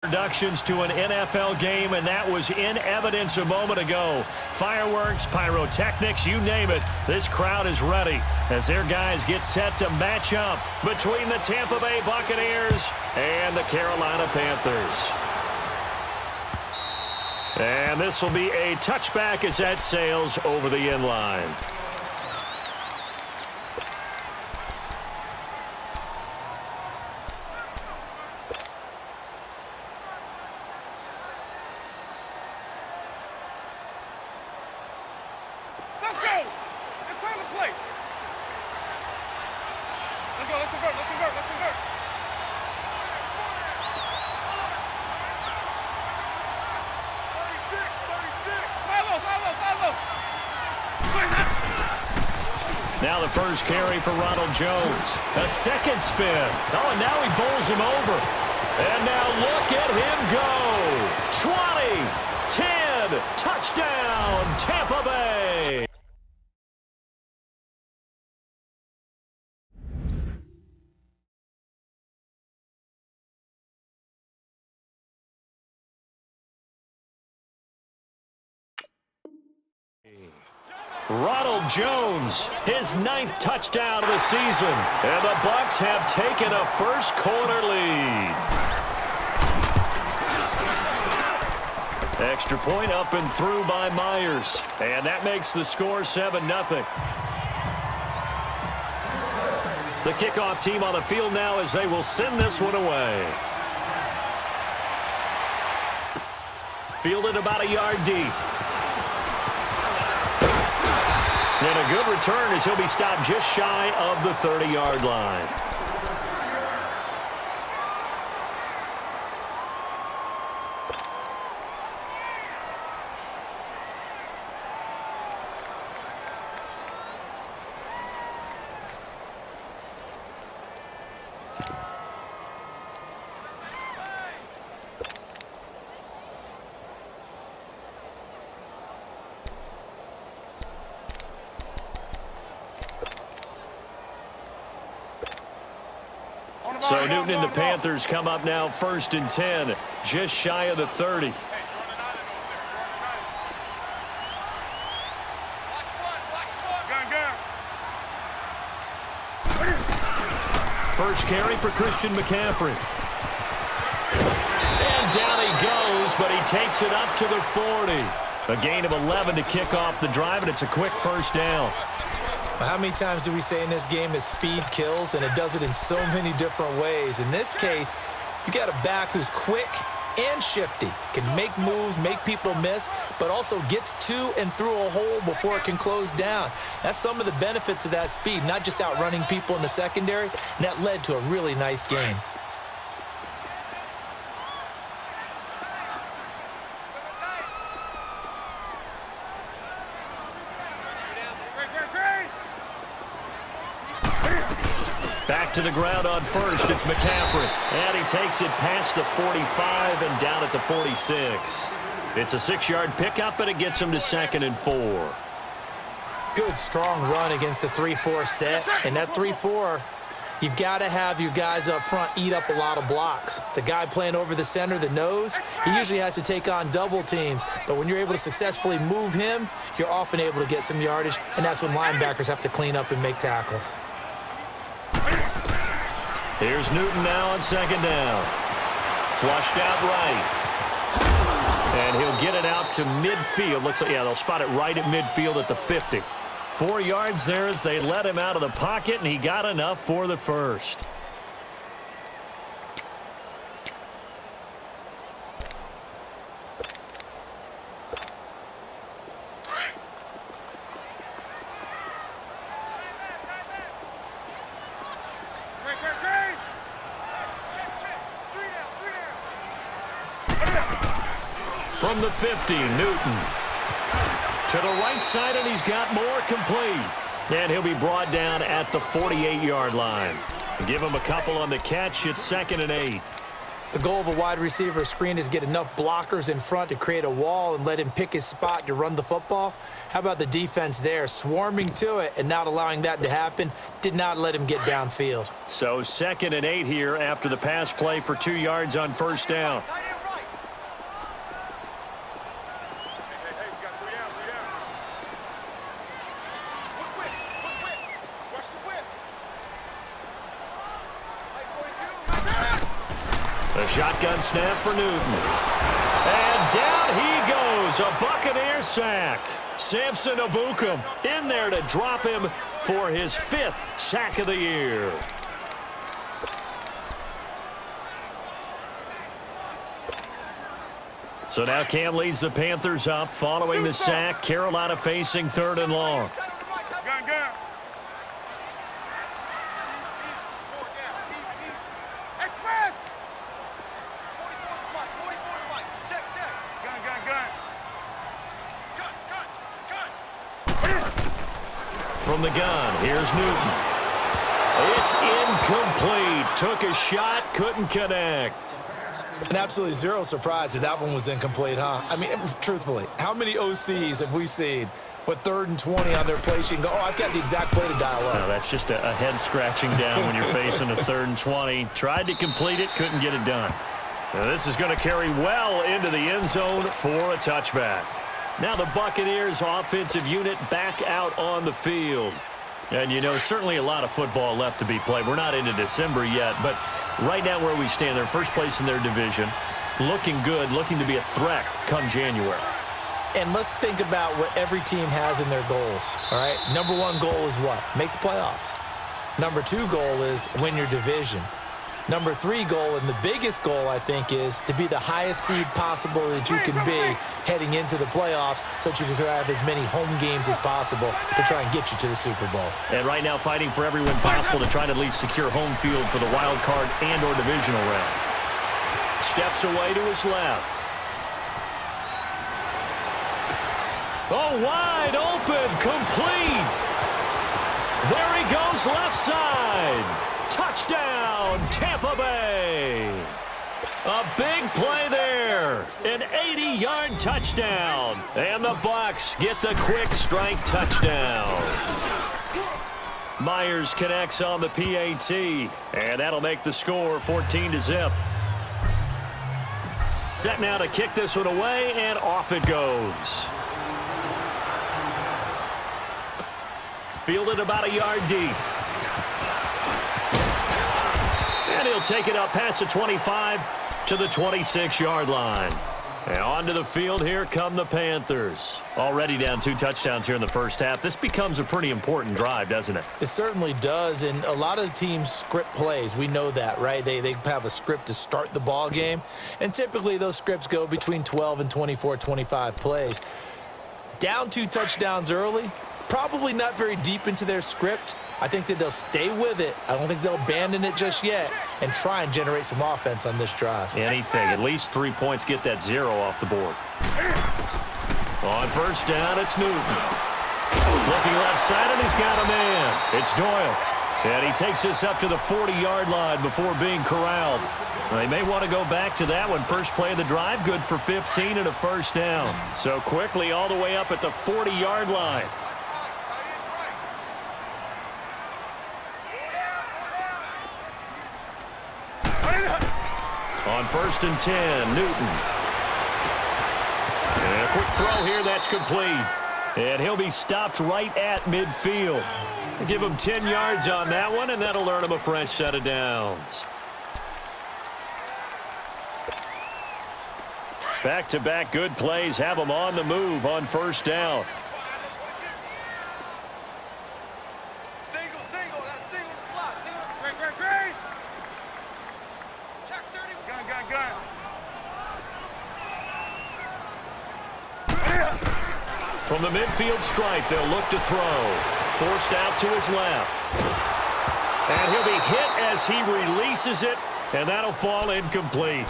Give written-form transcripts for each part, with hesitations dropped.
Introductions to an NFL game, and that was in evidence a moment ago. Fireworks, pyrotechnics, you name it. This crowd is ready as their guys get set to match up between the Tampa Bay Buccaneers and the Carolina Panthers. And this will be a touchback as that sails over the end line. Now the first carry for Ronald Jones. A second spin. Oh, and now he bowls him over. And now look at him go. 20, 10, touchdown, Tampa Bay. Ronald Jones, his 9th touchdown of the season. And the Bucs have taken a first quarter lead. Extra point up and through by Myers. And that makes the score 7-0. The kickoff team on the field now as they will send this one away. Fielded about a yard deep. And a good return as he'll be stopped just shy of the 30-yard line. So Newton and the Panthers come up now 1st and 10, just shy of the 30. First carry for Christian McCaffrey. And down he goes, but he takes it up to the 40. A gain of 11 to kick off the drive, and it's a quick first down. How many times do we say in this game that speed kills, and it does it in so many different ways? In this case, you got a back who's quick and shifty, can make moves, make people miss, but also gets to and through a hole before it can close down. That's some of the benefits of that speed, not just outrunning people in the secondary, and that led to a really nice game. Back to the ground on first, it's McCaffrey. And he takes it past the 45 and down at the 46. It's a 6-yard pickup, and it gets him to 2nd and 4. Good, strong run against the 3-4 set. And that 3-4, you've got to have your guys up front eat up a lot of blocks. The guy playing over the center, the nose, he usually has to take on double teams. But when you're able to successfully move him, you're often able to get some yardage, and that's when linebackers have to clean up and make tackles. Here's Newton now on 2nd down. Flushed out right. And he'll get it out to midfield. Looks like, yeah, they'll spot it right at midfield at the 50. 4 yards there as they let him out of the pocket, and he got enough for the first. From the 50, Newton. To the right side, and he's got more complete. And he'll be brought down at the 48-yard line. Give him a couple on the catch. It's 2nd and 8. The goal of a wide receiver screen is get enough blockers in front to create a wall and let him pick his spot to run the football. How about the defense there, swarming to it and not allowing that to happen? Did not let him get downfield. So 2nd and 8 here after the pass play for 2 yards on first down. The shotgun snap for Newton. And down he goes. A Buccaneer sack. Samson Ebukam in there to drop him for his 5th sack of the year. So now Cam leads the Panthers up following the sack. Carolina facing 3rd and long. From the gun, here's Newton. It's incomplete. Took a shot, couldn't connect. And absolutely zero surprise that that one was incomplete, huh? I mean, truthfully, how many OCs have we seen with 3rd and 20 on their play sheet and go, oh, I've got the exact play to dial up? No, that's just a head scratching down when you're facing a 3rd and 20. Tried to complete it, couldn't get it done. Now, this is going to carry well into the end zone for a touchback. Now the Buccaneers offensive unit back out on the field. And, you know, certainly a lot of football left to be played. We're not into December yet, but right now where we stand, they're first place in their division. Looking good, looking to be a threat come January. And let's think about what every team has in their goals, all right? Number 1 goal is what? Make the playoffs. Number 2 goal is win your division. Number 3 goal, and the biggest goal, I think, is to be the highest seed possible that you can be heading into the playoffs so that you can have as many home games as possible to try and get you to the Super Bowl. And right now fighting for every win possible to try to at least secure home field for the wild card and or divisional round. Steps away to his left. Oh, wide open, complete. There he goes, left side. Touchdown, Tampa Bay. A big play there. An 80-yard touchdown. And the Bucs get the quick strike touchdown. Myers connects on the PAT. And that'll make the score 14-0. Set now to kick this one away, and off it goes. Fielded about a yard deep. And he'll take it up past the 25 to the 26-yard line. And onto the field, here come the Panthers. Already down 2 touchdowns here in the first half. This becomes a pretty important drive, doesn't it? It certainly does, and a lot of teams script plays. We know that, right? They have a script to start the ball game, and typically those scripts go between 12 and 24, 25 plays. Down 2 touchdowns early, probably not very deep into their script. I think that they'll stay with it. I don't think they'll abandon it just yet and try and generate some offense on this drive. Anything. At least 3 points, get that 0 off the board. On first down, it's Newton. Looking left side, and he's got a man. It's Doyle. And he takes this up to the 40-yard line before being corralled. They may want to go back to that one. First play of the drive, good for 15 and a first down. So quickly all the way up at the 40-yard line. On first and 10, Newton. And a quick throw here, that's complete. And he'll be stopped right at midfield. Give him 10 yards on that one, and that'll earn him a fresh set of downs. Back-to-back good plays have him on the move on first down. From the midfield stripe, they'll look to throw. Forced out to his left. And he'll be hit as he releases it, and that'll fall incomplete.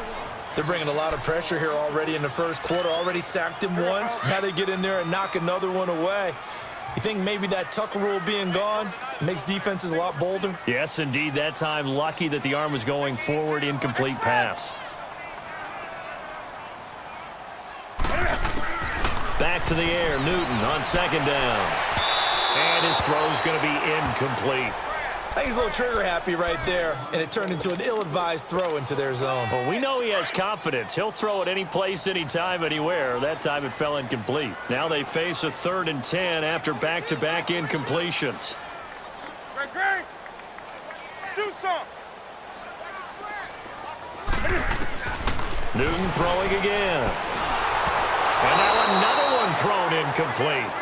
They're bringing a lot of pressure here already in the first quarter. Already sacked him once. Now they get in there and knock another one away. You think maybe that Tucker rule being gone makes defenses a lot bolder? Yes, indeed. That time, lucky that the arm was going forward, incomplete pass. Back to the air, Newton on second down. And his throw's going to be incomplete. I think he's a little trigger happy right there, and it turned into an ill-advised throw into their zone. Well, we know he has confidence. He'll throw it any place, anytime, anywhere. That time it fell incomplete. Now they face a 3rd and 10 after back-to-back incompletions. Do something. Newton throwing again. And now another one thrown incomplete.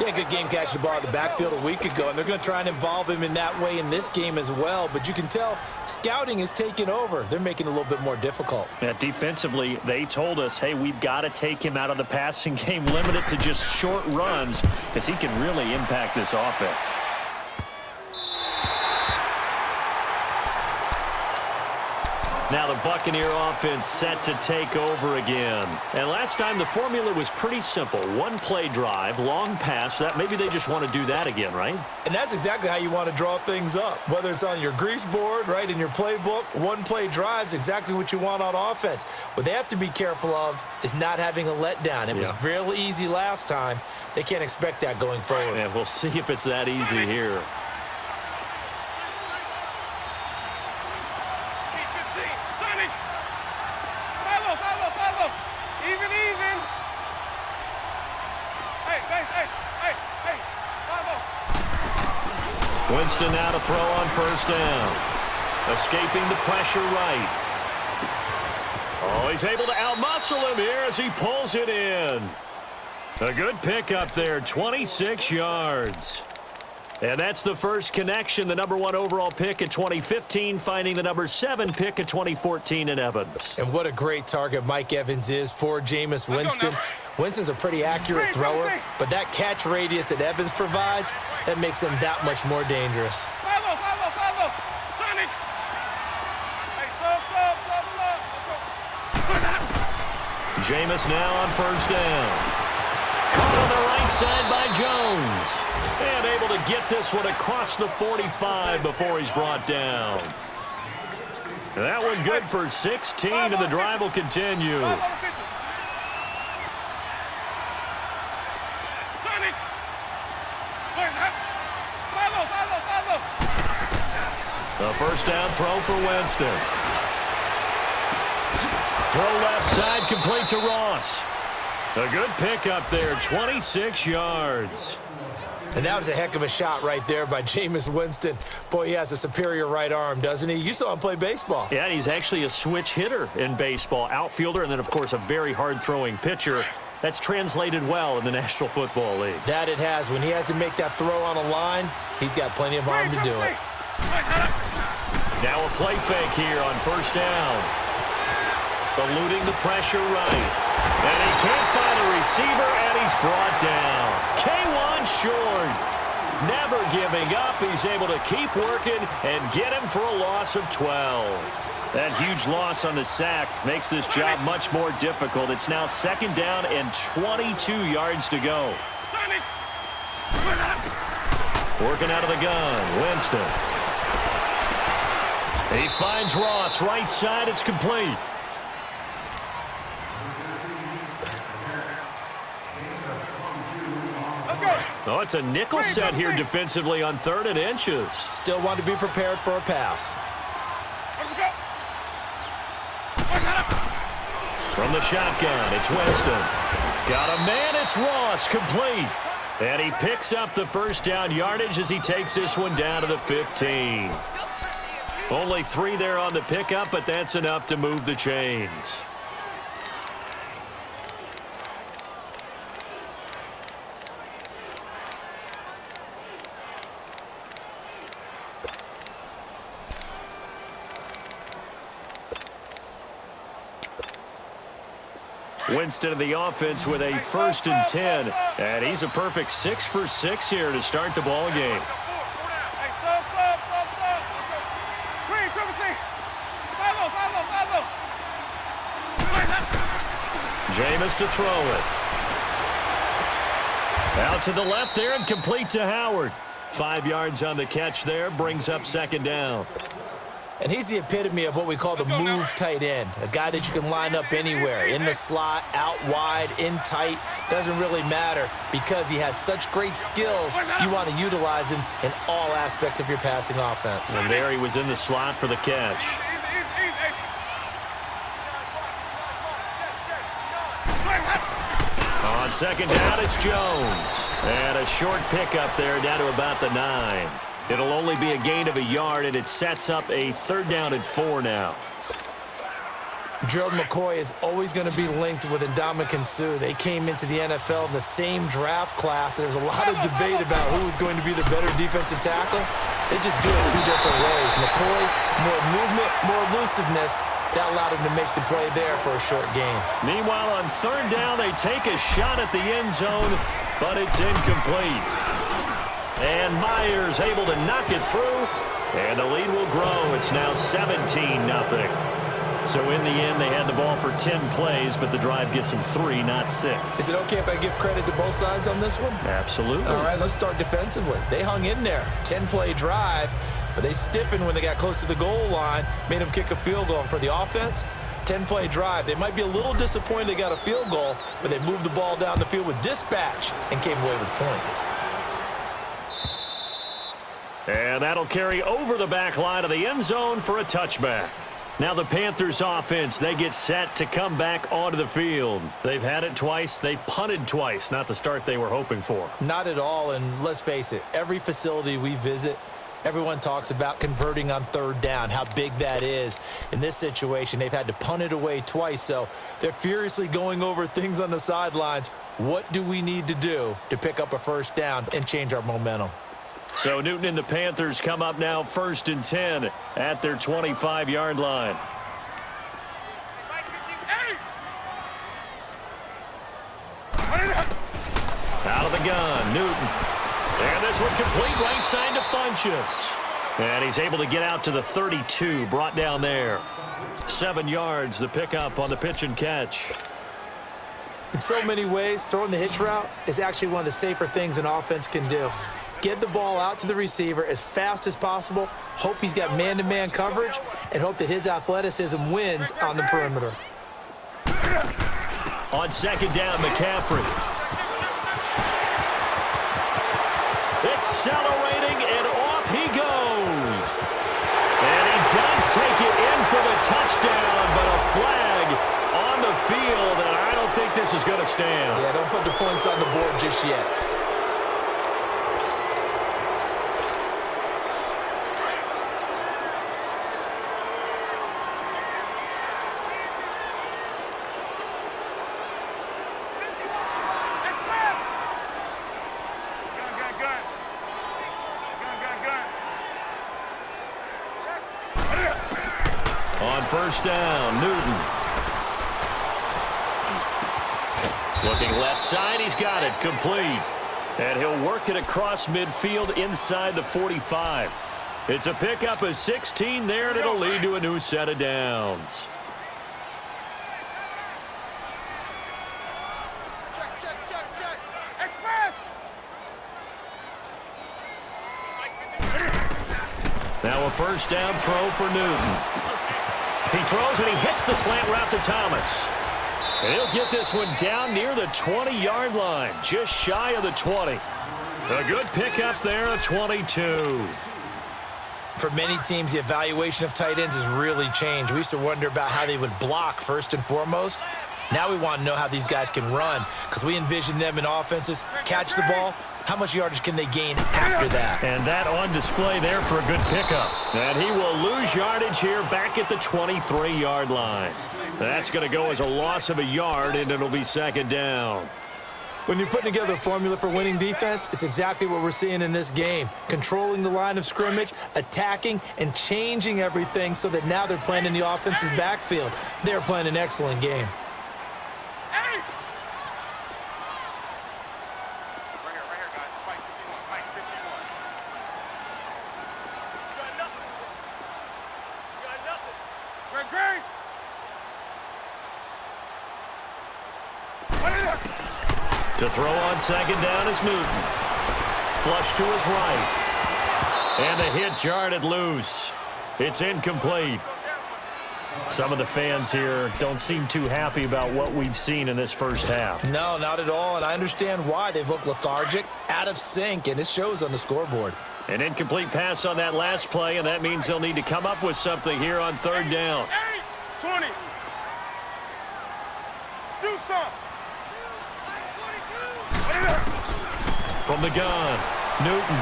Yeah, good game catching the ball in the backfield a week ago, and they're going to try and involve him in that way in this game as well. But you can tell scouting is taking over. They're making it a little bit more difficult. Yeah, defensively, they told us, hey, we've got to take him out of the passing game, limit it to just short runs, because he can really impact this offense. Now the Buccaneer offense set to take over again. And last time the formula was pretty simple. One play drive, long pass. That maybe they just want to do that again, right? And that's exactly how you want to draw things up. Whether it's on your grease board, right, in your playbook, one play drive's exactly what you want on offense. What they have to be careful of is not having a letdown. It was real easy last time. They can't expect that going forward. Yeah, we'll see if it's that easy here. Winston now to throw on first down. Escaping the pressure right. Oh, he's able to outmuscle him here as he pulls it in. A good pickup there, 26 yards. And that's the first connection, the #1 overall pick in 2015, finding the #7 pick in 2014 in Evans. And what a great target Mike Evans is for Jameis Winston. Winston's a pretty accurate thrower, but that catch radius that Evans provides, that makes him that much more dangerous. Jameis now on first down. Caught on the right side by Jones. And able to get this one across the 45 before he's brought down. And that one good for 16, and the drive will continue. The first down throw for Winston. Throw left side, complete to Ross. A good pickup there, 26 yards. And that was a heck of a shot right there by Jameis Winston. Boy, he has a superior right arm, doesn't he? You saw him play baseball. Yeah, he's actually a switch hitter in baseball, outfielder, and then, of course, a very hard-throwing pitcher. That's translated well in the National Football League. That it has. When he has to make that throw on a line, he's got plenty of arm to do it. Now a play fake here on first down. Eluding the pressure right. And he can't find a receiver, and he's brought down. K1 short. Never giving up. He's able to keep working and get him for a loss of 12. That huge loss on the sack makes this job much more difficult. It's now second down and 22 yards to go. Working out of the gun, Winston. He finds Ross, right side, it's complete. Oh, it's a nickel set here defensively on 3rd and inches. Still want to be prepared for a pass. From the shotgun, it's Winston. Got a man, it's Ross, complete. And he picks up the first down yardage as he takes this one down to the 15. Only 3 there on the pickup, but that's enough to move the chains. Winston of the offense with a 1st and 10. And he's a perfect 6 for 6 here to start the ball game. Jameis to throw it. Out to the left there and complete to Howard. 5 yards on the catch there, brings up second down. And he's the epitome of what we call the move tight end. A guy that you can line up anywhere, in the slot, out wide, in tight. Doesn't really matter because he has such great skills. You want to utilize him in all aspects of your passing offense. And there he was in the slot for the catch. On second down, it's Jones. And a short pickup there down to about the 9. It'll only be a gain of a yard, and it sets up a 3rd down and 4 now. Gerald McCoy is always going to be linked with Ndamukong Suh. They came into the NFL in the same draft class. There was a lot of debate about who was going to be the better defensive tackle. They just do it two different ways. McCoy, more movement, more elusiveness. That allowed him to make the play there for a short gain. Meanwhile, on third down, they take a shot at the end zone, but it's incomplete. And Myers able to knock it through, and the lead will grow. It's now 17-0. So in the end, they had the ball for 10 plays, but the drive gets them 3, not 6. Is it okay if I give credit to both sides on this one? Absolutely. All right, let's start defensively. They hung in there. 10-play drive, but they stiffened when they got close to the goal line, made them kick a field goal. And for the offense, 10-play drive. They might be a little disappointed they got a field goal, but they moved the ball down the field with dispatch and came away with points. And that'll carry over the back line of the end zone for a touchback. Now the Panthers offense, they get set to come back onto the field. They've had it twice. They've punted twice. Not the start they were hoping for. Not at all, and let's face it, every facility we visit, everyone talks about converting on third down, how big that is. In this situation, they've had to punt it away twice, so they're furiously going over things on the sidelines. What do we need to do to pick up a first down and change our momentum? So Newton and the Panthers come up now 1st and 10 at their 25-yard line. Out of the gun, Newton. And this one complete right side to Funchess. And he's able to get out to the 32, brought down there. 7 yards, the pickup on the pitch and catch. In so many ways, throwing the hitch route is actually one of the safer things an offense can do. Get the ball out to the receiver as fast as possible, hope he's got man-to-man coverage, and hope that his athleticism wins on the perimeter. On second down, McCaffrey. Accelerating, and off he goes. And he does take it in for the touchdown, but a flag on the field, and I don't think this is going to stand. Yeah, don't put the points on the board just yet. On first down, Newton. Looking left side, he's got it, complete. And he'll work it across midfield inside the 45. It's a pickup of 16 there, and it'll lead to a new set of downs. Now a first down throw for Newton. He throws and he hits the slant route to Thomas. And he'll get this one down near the 20-yard line, just shy of the 20. A good pickup there at 22. For many teams, the evaluation of tight ends has really changed. We used to wonder about how they would block first and foremost. Now we want to know how these guys can run, because we envision them in offenses, catch the ball, how much yardage can they gain after that? And that on display there for a good pickup. And he will lose yardage here back at the 23-yard line. That's going to go as a loss of a yard, and it'll be second down. When you're putting together a formula for winning defense, it's exactly what we're seeing in this game. Controlling the line of scrimmage, attacking, and changing everything so that now they're playing in the offense's backfield. They're playing an excellent game. To throw on second down is Newton. Flush to his right. And the hit jarred loose. It's incomplete. Some of the fans here don't seem too happy about what we've seen in this first half. No, not at all, and I understand why. They've looked lethargic, out of sync, and it shows on the scoreboard. An incomplete pass on that last play, and that means they'll need to come up with something here on third down. 20. Do something. From the gun, Newton.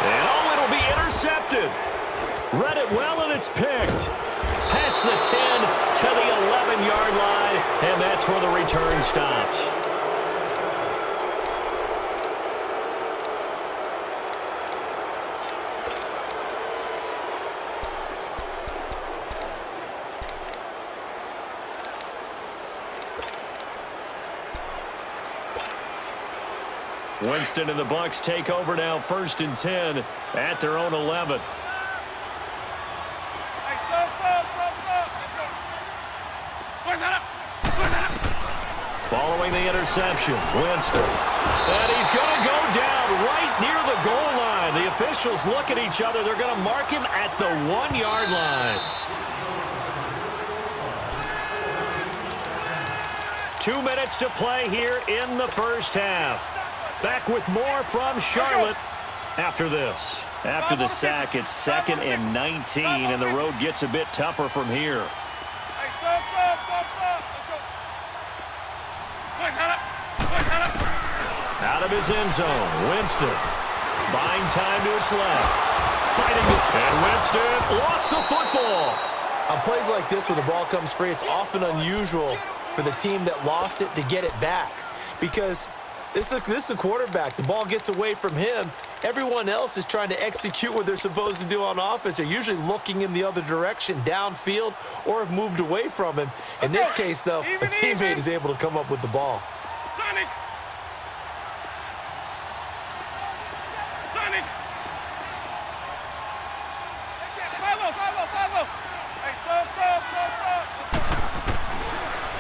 And oh, it'll be intercepted. Read it well, and it's picked. past the 10 to the 11-yard line, and that's where the return stops. Winston and the Bucs take over now, 1st and 10 at their own 11. Following the interception, Winston. And he's going to go down right near the goal line. The officials look at each other. They're going to mark him at the 1-yard line. 2 minutes to play here in the first half. Back with more from Charlotte after this. After the sack, it's 2nd and 19, and the road gets a bit tougher from here. Out of his end zone, Winston. Buying time to his left. Fighting it, and Winston lost the football. On plays like this where the ball comes free, it's often unusual for the team that lost it to get it back. Because this is a quarterback. The ball gets away from him. Everyone else is trying to execute what they're supposed to do on offense. They're usually looking in the other direction, downfield, or have moved away from him. In this case, though, a teammate is able to come up with the ball.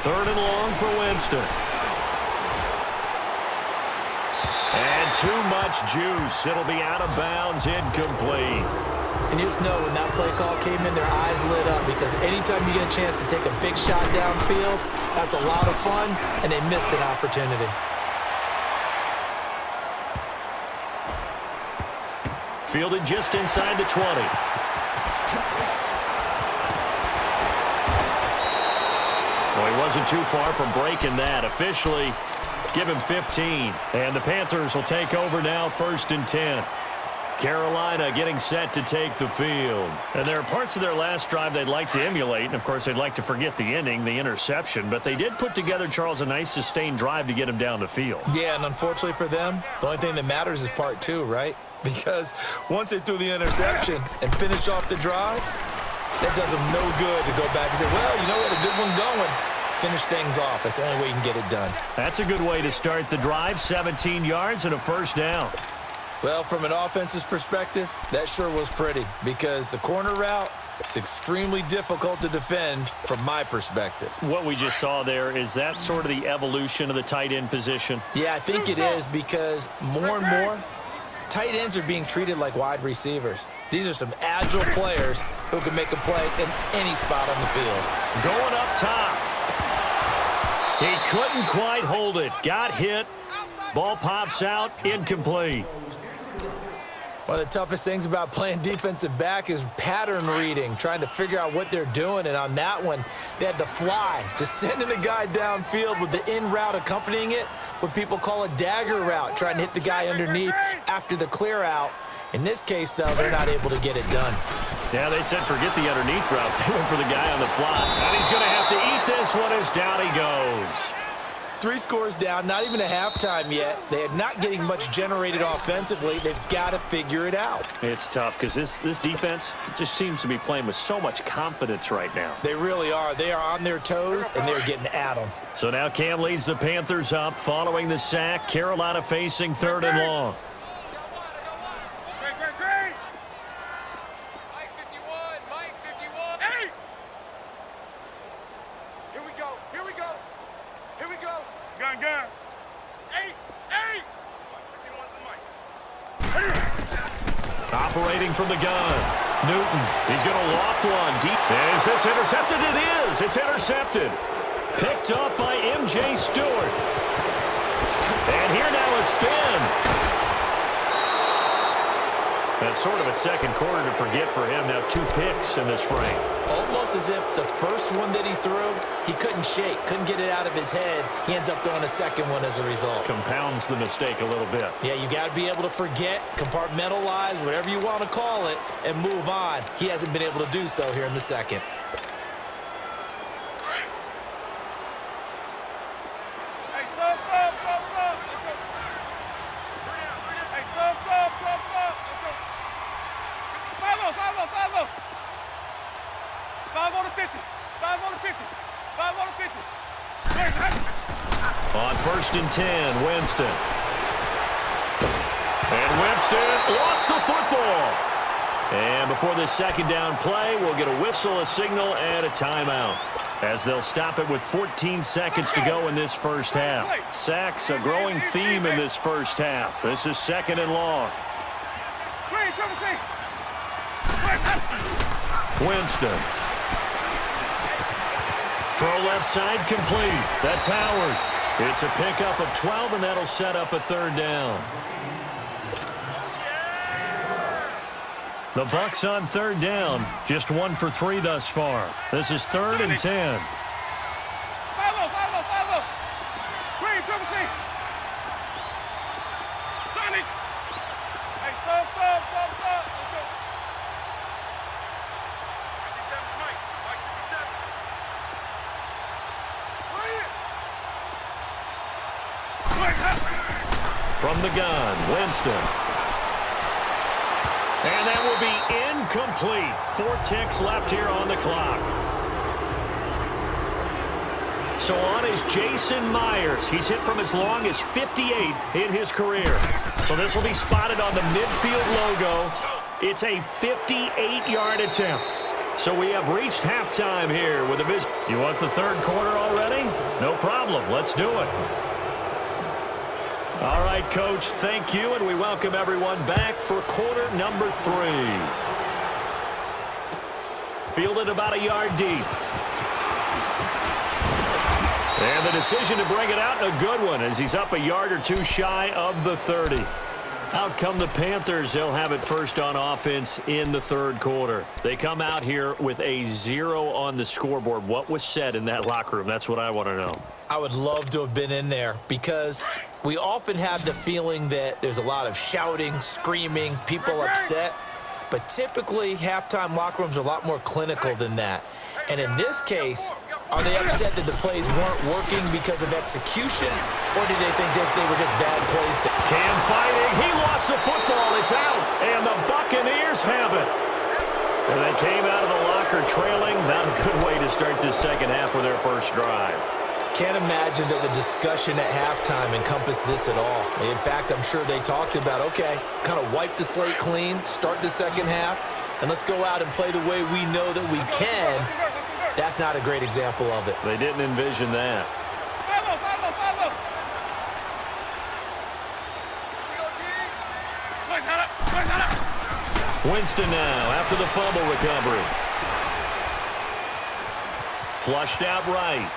Third and long for Winston. And too much juice. It'll be out of bounds, incomplete. And you just know when that play call came in, their eyes lit up, because anytime you get a chance to take a big shot downfield, that's a lot of fun, and they missed an opportunity. Fielded just inside the 20. Well, he wasn't too far from breaking that. Officially, give him 15. And the Panthers will take over now, 1st and 10. Carolina getting set to take the field. And there are parts of their last drive they'd like to emulate. And, of course, they'd like to forget the ending, the interception. But they did put together, Charles, a nice sustained drive to get him down the field. Yeah, and unfortunately for them, the only thing that matters is part 2, right? Because once they threw the interception and finished off the drive, that does them no good to go back and say, well, you know what, a good one going. Finish things off. That's the only way you can get it done. That's a good way to start the drive. 17 yards and a first down. Well, from an offensive perspective, that sure was pretty, because the corner route, it's extremely difficult to defend from my perspective. What we just saw there, is that sort of the evolution of the tight end position? Yeah, I think it is, because more and more, tight ends are being treated like wide receivers. These are some agile players who can make a play in any spot on the field. Going up top. He couldn't quite hold it. Got hit. Ball pops out. Incomplete. One of the toughest things about playing defensive back is pattern reading, trying to figure out what they're doing. And on that one, they had to fly, just sending a guy downfield with the in route accompanying it, what people call a dagger route, trying to hit the guy underneath after the clear out. In this case, though, they're not able to get it done. Yeah, they said forget the underneath route. They went for the guy on the fly. And he's going to have to eat this one as down he goes. 3 scores down, not even a halftime yet. They are not getting much generated offensively. They've got to figure it out. It's tough because this defense just seems to be playing with so much confidence right now. They really are. They are on their toes, and they're getting at them. So now Cam leads the Panthers up following the sack. Carolina facing 3rd and long. Operating from the gun. Newton. He's going to loft one deep. Is this intercepted? It is. It's intercepted. Picked up by M.J. Stewart. And here now a spin. That's sort of a second quarter to forget for him. Now 2 picks in this frame. Almost as if the first one that he threw, he couldn't shake, couldn't get it out of his head. He ends up throwing a second one as a result. Compounds the mistake a little bit. Yeah, you got to be able to forget, compartmentalize, whatever you want to call it, and move on. He hasn't been able to do so here in the second. On 1st and 10, Winston. And Winston lost the football. And before this second down play, we'll get a whistle, a signal, and a timeout, as they'll stop it with 14 seconds to go in this first half. Sacks, a growing theme in this first half. This is 2nd and long. Winston. Throw left side complete. That's Howard. It's a pickup of 12, and that'll set up a 3rd down. The Bucs on 3rd down. Just 1 for 3 thus far. This is 3rd and 10. From the gun, Winston. And that will be incomplete. 4 ticks left here on the clock. So on is Jason Myers. He's hit from as long as 58 in his career. So this will be spotted on the midfield logo. It's a 58-yard attempt. So we have reached halftime here with a visit. You want the 3rd quarter already? No problem. Let's do it. All right, Coach, thank you, and we welcome everyone back for quarter number 3. Fielded about a yard deep. And the decision to bring it out, a good one, as he's up a yard or 2 shy of the 30. Out come the Panthers. They'll have it first on offense in the 3rd quarter. They come out here with a 0 on the scoreboard. What was said in that locker room? That's what I want to know. I would love to have been in there, because we often have the feeling that there's a lot of shouting, screaming, people upset. But typically, halftime locker rooms are a lot more clinical than that. And in this case, are they upset that the plays weren't working because of execution, or did they think they were just bad plays? Cam fighting. He lost the football. It's out. And the Buccaneers have it. And they came out of the locker trailing. Not a good way to start this second half with their first drive. Can't imagine that the discussion at halftime encompassed this at all. In fact, I'm sure they talked about, okay, kind of wipe the slate clean, start the second half, and let's go out and play the way we know that we can. That's not a great example of it. They didn't envision that. Winston now after the fumble recovery. Flushed out right.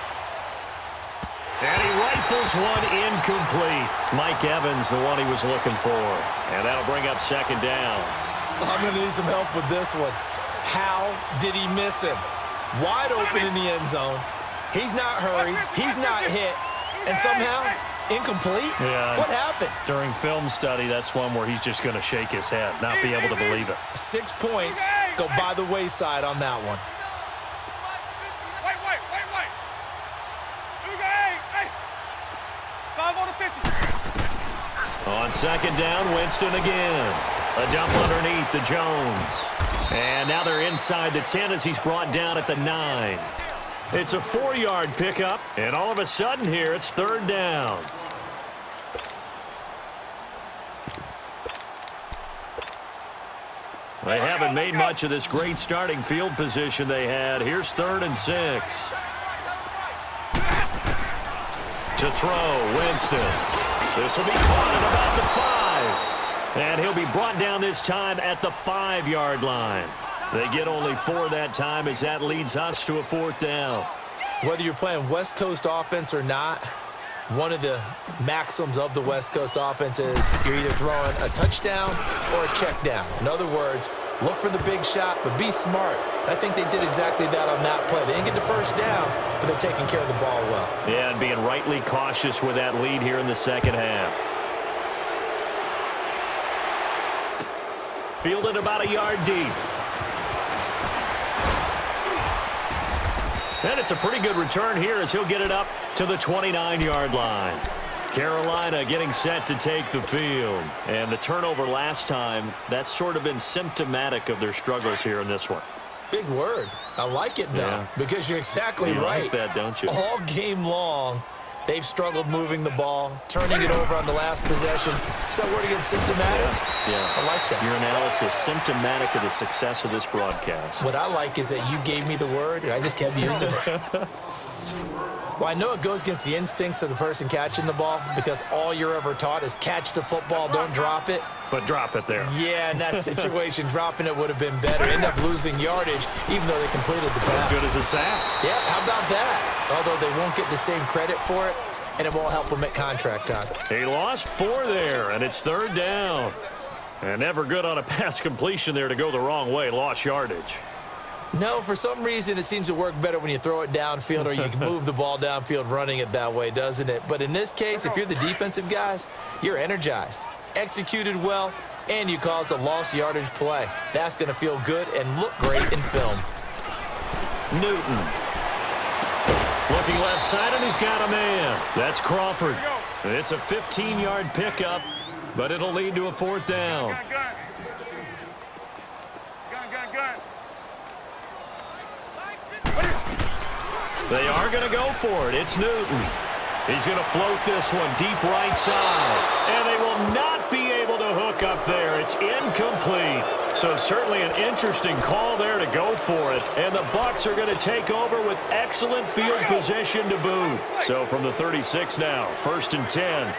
And he rifles one incomplete. Mike Evans, the one he was looking for. And that'll bring up 2nd down. I'm going to need some help with this one. How did he miss him? Wide open in the end zone. He's not hurried. He's not hit. And somehow, incomplete? Yeah. What happened? During film study, that's one where he's just going to shake his head, not be able to believe it. 6 points go by the wayside on that one. On 2nd down, Winston again. A dump underneath to Jones. And now they're inside the 10 as he's brought down at the 9. It's a 4-yard pickup, and all of a sudden here it's 3rd down. They haven't made much of this great starting field position they had. Here's 3rd and 6. To throw, Winston. This will be caught at about the 5. And he'll be brought down this time at the 5-yard line. They get only 4 that time as that leads us to a 4th down. Whether you're playing West Coast offense or not, one of the maxims of the West Coast offense is you're either throwing a touchdown or a check down. In other words, look for the big shot, but be smart. And I think they did exactly that on that play. They didn't get the first down, but they're taking care of the ball well. Yeah, and being rightly cautious with that lead here in the second half. Fielded about a yard deep. And it's a pretty good return here as he'll get it up to the 29-yard line. Carolina getting set to take the field. And the turnover last time, that's sort of been symptomatic of their struggles here in this one. Big word. I like it, though, because you're exactly right. You like that, don't you? All game long, they've struggled moving the ball, turning it over on the last possession. Is that word against symptomatic? Yeah. I like that. Your analysis, symptomatic of the success of this broadcast. What I like is that you gave me the word, and I just kept using it. Well, I know it goes against the instincts of the person catching the ball because all you're ever taught is catch the football, don't drop it. But drop it there. Yeah, in that situation, dropping it would have been better. End up losing yardage, even though they completed the pass. As good as a sack. Yeah, how about that? Although they won't get the same credit for it, and it won't help them at contract time. He lost 4 there, and it's 3rd down. And never good on a pass completion there to go the wrong way. Lost yardage. No, for some reason, it seems to work better when you throw it downfield or you can move the ball downfield running it that way, doesn't it? But in this case, if you're the defensive guys, you're energized, executed well, and you caused a lost yardage play. That's going to feel good and look great in film. Newton. Looking left side, and he's got a man. That's Crawford. It's a 15-yard pickup, but it'll lead to a 4th down. They are going to go for it. It's Newton. He's going to float this one deep right side. And they will not be able to hook up there. It's incomplete. So certainly an interesting call there to go for it. And the Bucs are going to take over with excellent field position to boot. So from the 36 now, 1st and 10.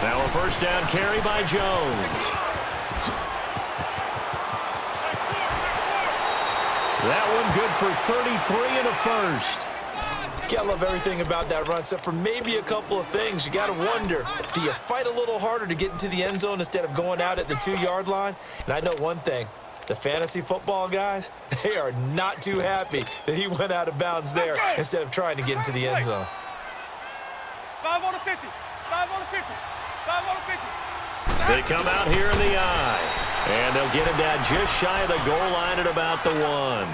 Now a 1st down carry by Jones. That one good for 33 and a 1st. I love everything about that run, except for maybe a couple of things. You got to wonder, do you fight a little harder to get into the end zone instead of going out at the 2-yard line? And I know one thing. The fantasy football guys, they are not too happy that he went out of bounds there instead of trying to get into the end zone. 5 on the 50. 5 on the 50. 5 on the 50. They come out here in the eye. And they'll get it down just shy of the goal line at about the 1.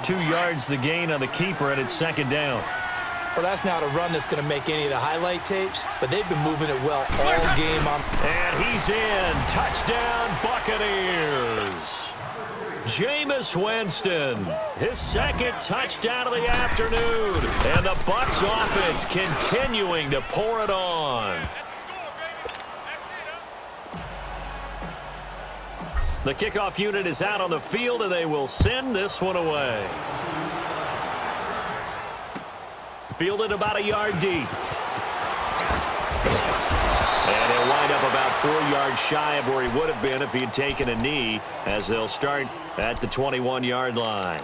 2 yards the gain on the keeper, and it's 2nd down. Well, that's not a run that's going to make any of the highlight tapes, but they've been moving it well all game. And he's in. Touchdown, Buccaneers. Jameis Winston, his 2nd touchdown of the afternoon. And the Bucs offense continuing to pour it on. The kickoff unit is out on the field, and they will send this one away. Fielded about a yard deep. And he'll wind up about 4 yards shy of where he would have been if he had taken a knee, as they'll start at the 21-yard line.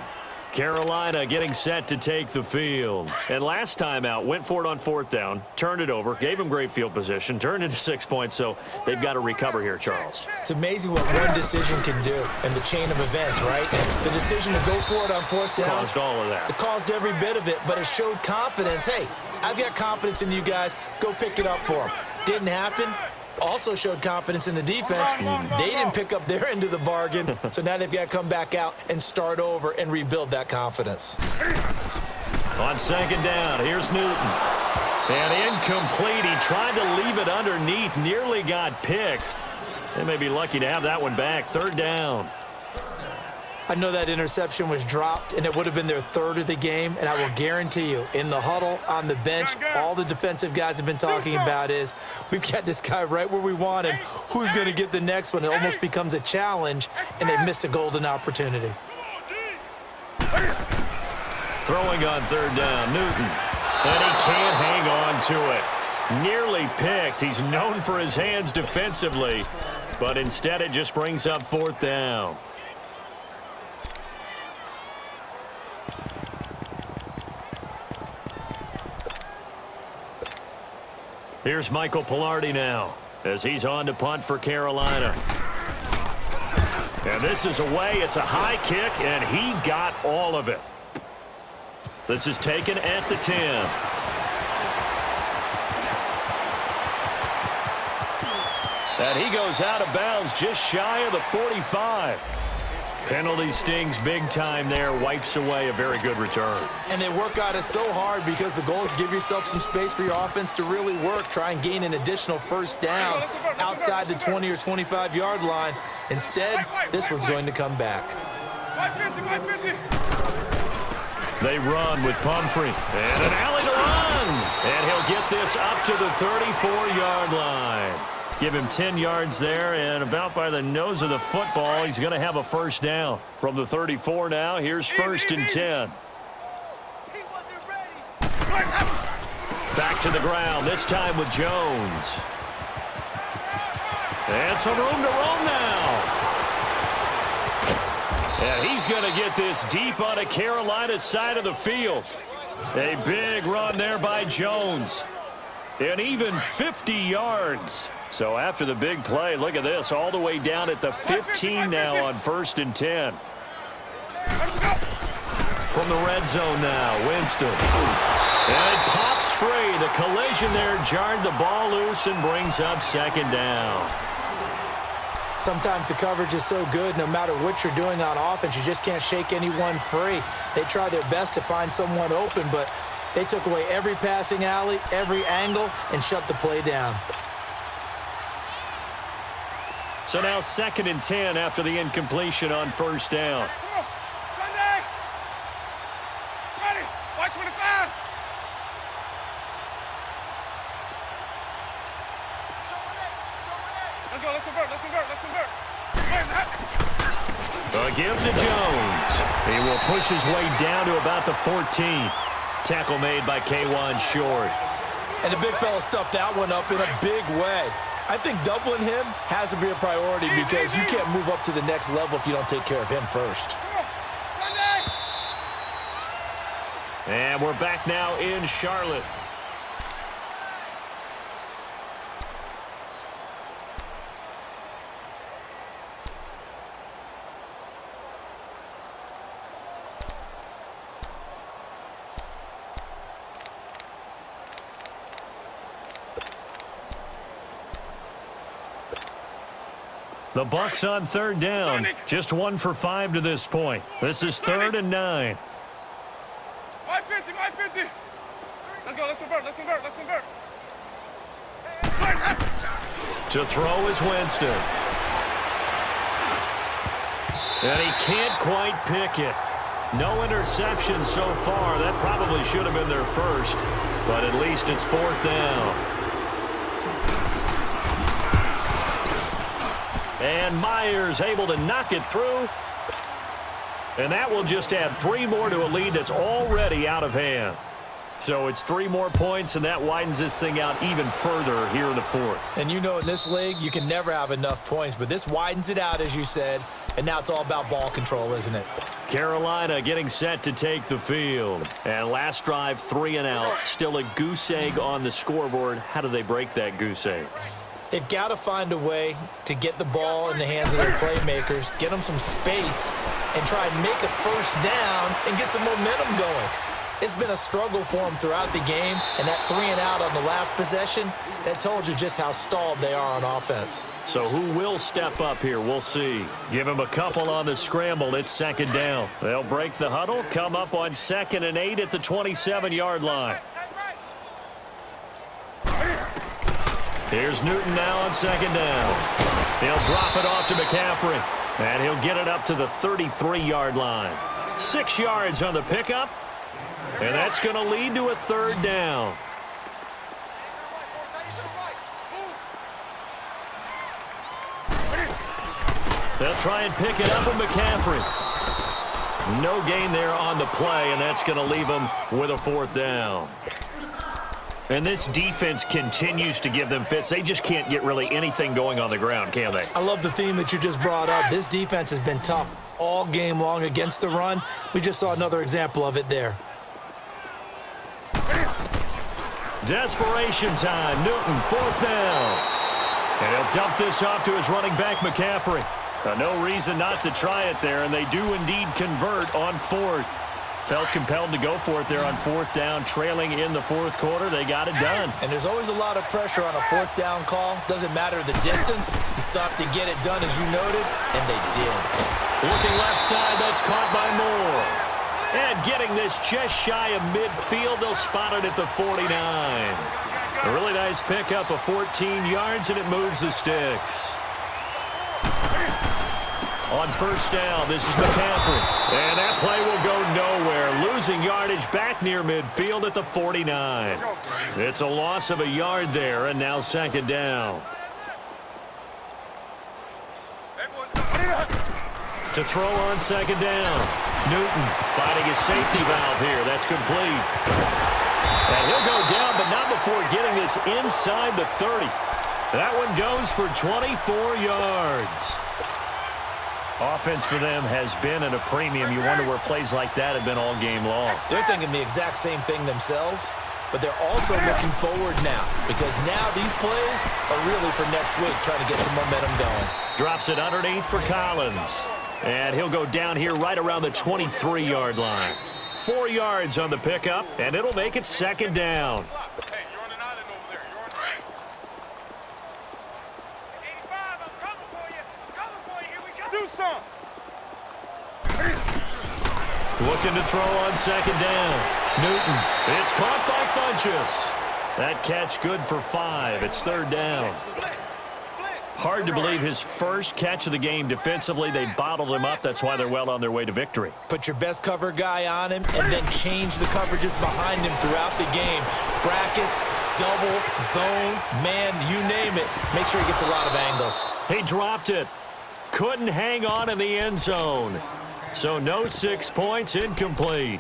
Carolina getting set to take the field. And last time out, went for it on 4th down, turned it over, gave him great field position, turned into 6 points, so they've got to recover here, Charles. It's amazing what one decision can do in the chain of events, right? The decision to go for it on 4th down. Caused all of that. It caused every bit of it, but it showed confidence. Hey, I've got confidence in you guys. Go pick it up for them. Didn't happen. Also showed confidence in the defense. They didn't pick up their end of the bargain, so now they've got to come back out and start over and rebuild that confidence. On 2nd down, here's Newton. And incomplete. He tried to leave it underneath, nearly got picked. They may be lucky to have that one back. 3rd down. I know that interception was dropped, and it would have been their 3rd of the game, and I will guarantee you, in the huddle, on the bench, all the defensive guys have been talking about is, we've got this guy right where we want him. Who's going to get the next one? It almost becomes a challenge, and they missed a golden opportunity. Throwing on 3rd down, Newton. And he can't hang on to it. Nearly picked. He's known for his hands defensively, but instead it just brings up 4th down. Here's Michael Pilardi now as he's on to punt for Carolina. And this is away. It's a high kick, and he got all of it. This is taken at the 10. And he goes out of bounds just shy of the 45. Penalty stings big time there, wipes away a very good return. And they work on it so hard because the goal is give yourself some space for your offense to really work. Try and gain an additional first down outside the 20 or 25-yard line. Instead, this one's going to come back. They run with Pumphrey. And an alley to run. And he'll get this up to the 34-yard line. Give him 10 yards there, and about by the nose of the football, he's going to have a first down. From the 34 now, here's 1st and 10. Back to the ground, this time with Jones. And some room to roam now. And he's going to get this deep on a Carolina side of the field. A big run there by Jones. And even 50 yards. So after the big play, look at this, all the way down at the 15 now on 1st and 10. From the red zone now, Winston. And it pops free. The collision there jarred the ball loose and brings up 2nd down. Sometimes the coverage is so good, no matter what you're doing on offense, you just can't shake anyone free. They try their best to find someone open, but they took away every passing alley, every angle, and shut the play down. So now 2nd and 10 after the incompletion on 1st down. Sunday! Ready! White 25! Let's go, let's convert, let's convert, let's convert. A give to Jones. He will push his way down to about the 14. Tackle made by K'Wan Short. And the big fella stuffed that one up in a big way. I think doubling him has to be a priority because you can't move up to the next level if you don't take care of him first. And we're back now in Charlotte. The Bucs on 3rd down. Just 1 for 5 to this point. This is 3rd and 9. My 50, my 50. Let's go, let's convert, let's convert, let's convert. To throw is Winston. And he can't quite pick it. No interception so far. That probably should have been their first. But at least it's 4th down. And Myers able to knock it through. And that will just add 3 more to a lead that's already out of hand. So it's 3 more points, and that widens this thing out even further here in the 4th. And you know in this league, you can never have enough points, but this widens it out, as you said, and now it's all about ball control, isn't it? Carolina getting set to take the field. And last drive, 3 and out. Still a goose egg on the scoreboard. How do they break that goose egg? They've got to find a way to get the ball in the hands of their playmakers, get them some space, and try and make a first down and get some momentum going. It's been a struggle for them throughout the game, and that 3 and out on the last possession, that told you just how stalled they are on offense. So who will step up here? We'll see. Give him a couple on the scramble. It's 2nd down. They'll break the huddle, come up on 2nd and 8 at the 27-yard line. Here's Newton now on 2nd down. He'll drop it off to McCaffrey, and he'll get it up to the 33-yard line. 6 yards on the pickup, and that's going to lead to a 3rd down. They'll try and pick it up with McCaffrey. No gain there on the play, and that's going to leave them with a 4th down. And this defense continues to give them fits. They just can't get really anything going on the ground, can they? I love the theme that you just brought up. This defense has been tough all game long against the run. We just saw another example of it there. Desperation time. Newton, 4th down. And he'll dump this off to his running back, McCaffrey. No reason not to try it there, and they do indeed convert on 4th. Felt compelled to go for it there on 4th down, trailing in the 4th quarter. They got it done. And there's always a lot of pressure on a 4th down call. Doesn't matter the distance. You stop to get it done, as you noted, and they did. Looking left side, that's caught by Moore. And getting this just shy of midfield, they'll spot it at the 49. A really nice pickup of 14 yards, and it moves the sticks. On first down, this is McCaffrey. And that play will go nowhere. Losing yardage back near midfield at the 49. It's a loss of a yard there, and now second down. To throw on second down. Newton finding his safety valve here. That's complete. And he'll go down, but not before getting this inside the 30. That one goes for 24 yards. Offense for them has been at a premium. You wonder where plays like that have been all game long. They're thinking the exact same thing themselves, but they're also looking forward now because now these plays are really for next week, trying to get some momentum going. Drops it underneath for Collins. And he'll go down here right around the 23-yard line. 4 yards on the pickup, and it'll make it second down. Looking to throw on second down. Newton. It's caught by Funchess. That catch good for 5. It's third down. Hard to believe his first catch of the game defensively. They bottled him up. That's why they're well on their way to victory. Put your best cover guy on him and then change the coverages behind him throughout the game. Brackets, double, zone, man, you name it. Make sure he gets a lot of angles. He dropped it. Couldn't hang on in the end zone. So no 6 points, incomplete.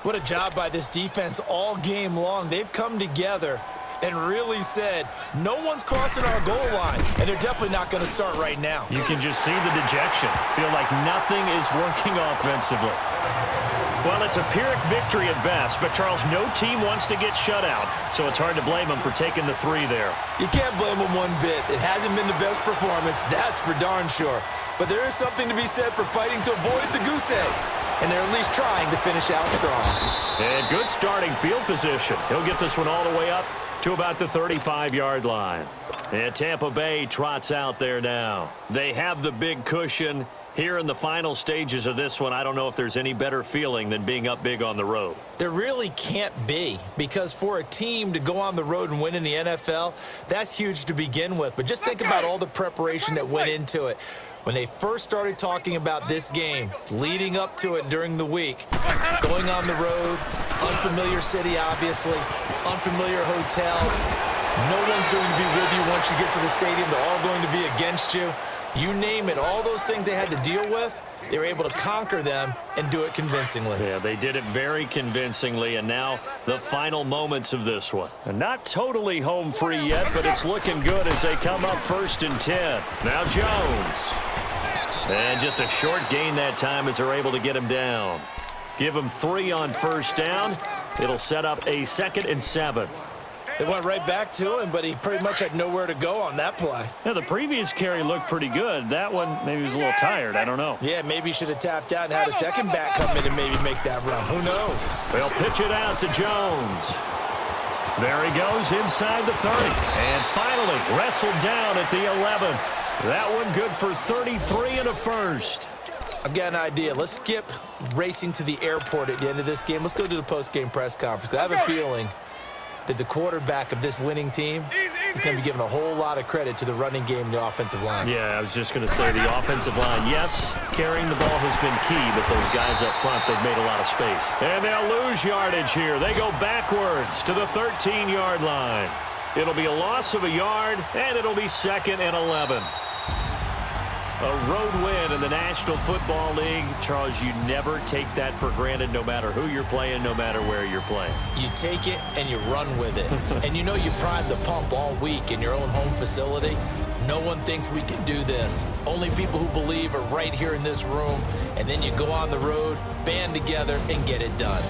What a job by this defense all game long. They've come together and really said, no one's crossing our goal line, and they're definitely not going to start right now. You can just see the dejection. Feel like nothing is working offensively. Well, it's a Pyrrhic victory at best, but, Charles, no team wants to get shut out, so it's hard to blame them for taking the 3 there. You can't blame them one bit. It hasn't been the best performance, that's for darn sure. But there is something to be said for fighting to avoid the goose egg, and they're at least trying to finish out strong. And good starting field position. He'll get this one all the way up to about the 35-yard line. And Tampa Bay trots out there now. They have the big cushion. Here in the final stages of this one, I don't know if there's any better feeling than being up big on the road. There really can't be, because for a team to go on the road and win in the NFL, that's huge to begin with. But just think about all the preparation that went into it. When they first started talking about this game, leading up to it during the week, going on the road, unfamiliar city, obviously, unfamiliar hotel, no one's going to be with you once you get to the stadium. They're all going to be against you. You name it, all those things they had to deal with, they were able to conquer them and do it convincingly. Yeah, they did it very convincingly, and now the final moments of this one. And not totally home free yet, but it's looking good as they come up 1st and 10. Now Jones. And just a short gain that time as they're able to get him down. Give him 3 on first down. It'll set up a 2nd and 7. They went right back to him, but he pretty much had nowhere to go on that play. Yeah, the previous carry looked pretty good. That one, maybe he was a little tired. I don't know. Yeah, maybe he should have tapped out and had a second back come in and maybe make that run. Who knows? They'll pitch it out to Jones. There he goes inside the 30. And finally wrestled down at the 11. That one good for 33 and a first. I've got an idea. Let's skip racing to the airport at the end of this game. Let's go to the post-game press conference. I have a feeling that the quarterback of this winning team is going to be given a whole lot of credit to the running game and the offensive line. Yeah, I was just going to say the offensive line. Yes, carrying the ball has been key, but those guys up front, they've made a lot of space. And they'll lose yardage here. They go backwards to the 13-yard line. It'll be a loss of a yard, and it'll be 2nd and 11. A road win in the National Football League. Charles, you never take that for granted no matter who you're playing, no matter where you're playing. You take it and you run with it. And you know you prime the pump all week in your own home facility. No one thinks we can do this. Only people who believe are right here in this room. And then you go on the road, band together, and get it done.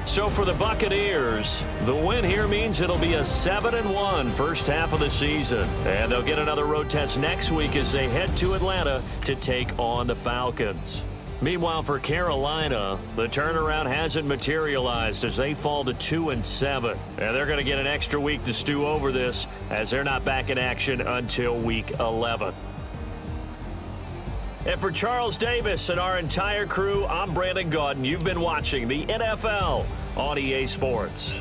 So for the Buccaneers, the win here means it'll be a 7-1 first half of the season. And they'll get another road test next week as they head to Atlanta to take on the Falcons. Meanwhile, for Carolina, the turnaround hasn't materialized as they fall to 2-7. And they're going to get an extra week to stew over this as they're not back in action until week 11. And for Charles Davis and our entire crew, I'm Brandon Gaudin. You've been watching the NFL on EA Sports.